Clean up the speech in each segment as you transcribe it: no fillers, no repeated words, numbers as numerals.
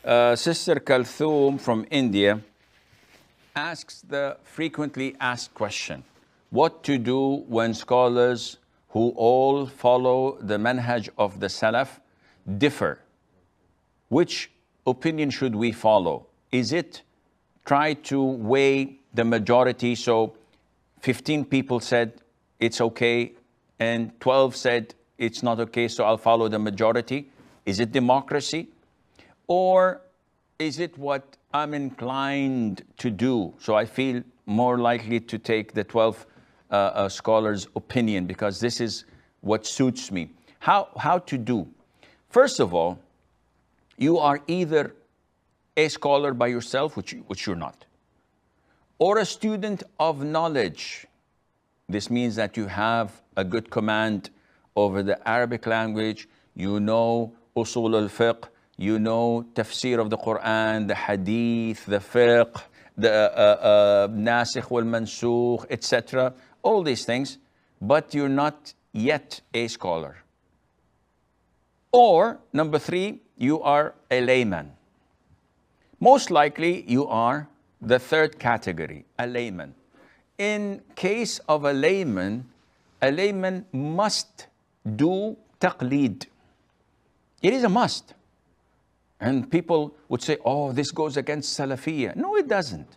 Sister Kalthoum from India asks the frequently asked question: what to do when scholars who all follow the manhaj of the Salaf differ? Which opinion should we follow? Is it try to weigh the majority? So 15 people said it's okay and 12 said it's not okay, so I'll follow the majority. Is it democracy? Or is it what I'm inclined to do? So I feel more likely to take the 12 scholars' opinion because this is what suits me. How to do? First of all, you are either a scholar by yourself, which you're not, or a student of knowledge. This means that you have a good command over the Arabic language, you know usul al-fiqh, you know tafsir of the Quran, the hadith, the fiqh, the nasikh wal mansukh, etc. All these things, but you're not yet a scholar. Or number three, you are a layman. Most likely you are the third category, a layman. In case of a layman must do taqleed. It is a must. And people would say, oh, this goes against Salafiyya. No, it doesn't.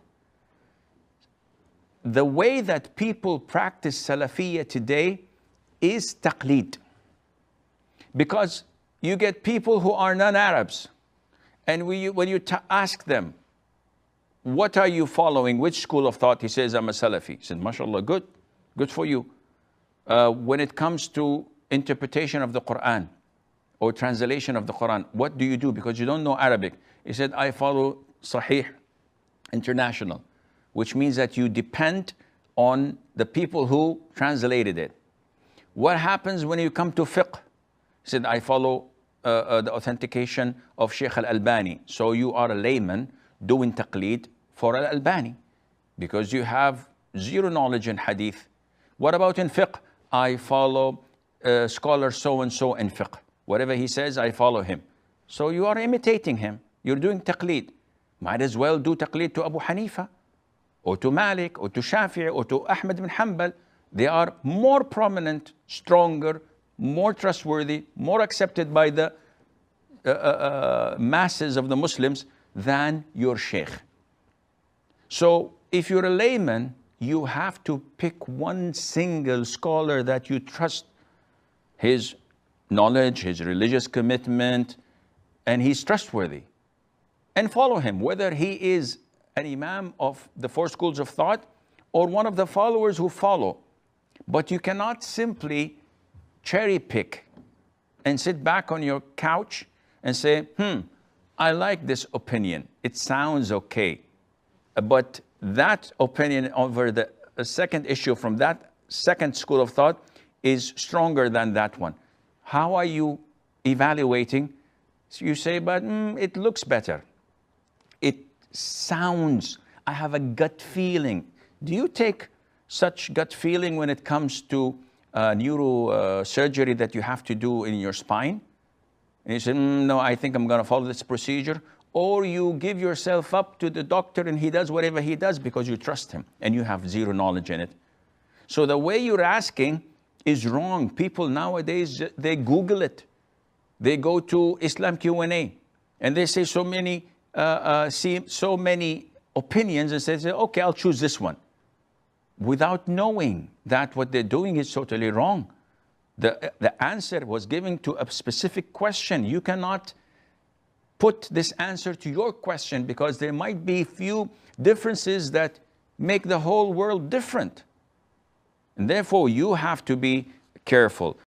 The way that people practice Salafiyya today is taqleed. Because you get people who are non-Arabs, and when you ask them, what are you following? Which school of thought? He says, I'm a Salafi. He said, mashallah, good for you. When it comes to interpretation of the Quran or translation of the Quran, what do you do? Because you don't know Arabic. He said, I follow Sahih International, which means that you depend on the people who translated it. What happens when you come to fiqh? He said, I follow the authentication of Sheikh Al-Albani. So you are a layman doing taqleed for Al-Albani because you have zero knowledge in hadith. What about in fiqh? I follow scholar so-and-so in fiqh. Whatever he says, I follow him. So you are imitating him. You're doing taqleed. Might as well do taqleed to Abu Hanifa, or to Malik, or to Shafi'i, or to Ahmad bin Hanbal. They are more prominent, stronger, more trustworthy, more accepted by the masses of the Muslims than your sheikh. So if you're a layman, you have to pick one single scholar that you trust his knowledge, his religious commitment, and he's trustworthy. And follow him, whether he is an imam of the four schools of thought or one of the followers who follow. But you cannot simply cherry pick and sit back on your couch and say, I like this opinion. It sounds okay. But that opinion over the second issue from that second school of thought is stronger than that one. How are you evaluating? So you say, but it looks better. It sounds, I have a gut feeling. Do you take such gut feeling when it comes to neurosurgery that you have to do in your spine? And you say, no, I think I'm going to follow this procedure. Or you give yourself up to the doctor and he does whatever he does because you trust him and you have zero knowledge in it. So the way you're asking is wrong. People nowadays, they Google it. They go to Islam Q&A and they say so many, see so many opinions and say, okay, I'll choose this one, without knowing that what they're doing is totally wrong. The answer was given to a specific question. You cannot put this answer to your question because there might be few differences that make the whole world different. And therefore, you have to be careful.